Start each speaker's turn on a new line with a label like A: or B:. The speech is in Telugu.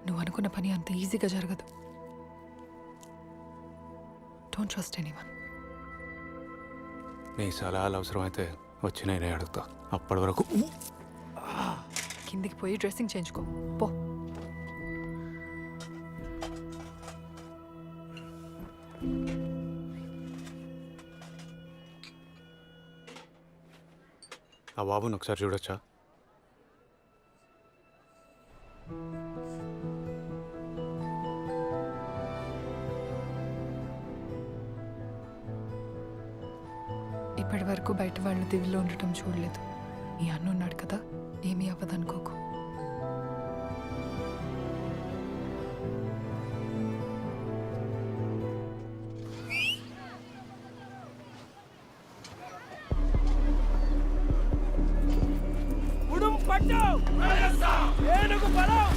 A: నువ్వు అనుకున్న పని అంత ఈజీగా జరగదు. Don't trust anyone.
B: నీ సలహాలు అవసరమైతే వచ్చి నేనే అడుగుతా. అప్పటి వరకు
A: కిందికి పోయి డ్రెస్సింగ్ చేయించుకో పో.
B: ఆ బాబుని ఒకసారి చూడొచ్చా?
A: ఇప్పటి వరకు బయట వాళ్ళు దివిలో ఉండటం చూడలేదు. నీ అన్న ఉన్నాడు కదా, ఏమీ అవ్వదనుకోకు.
C: ఉడుం పట్టు ఏనుగు బలం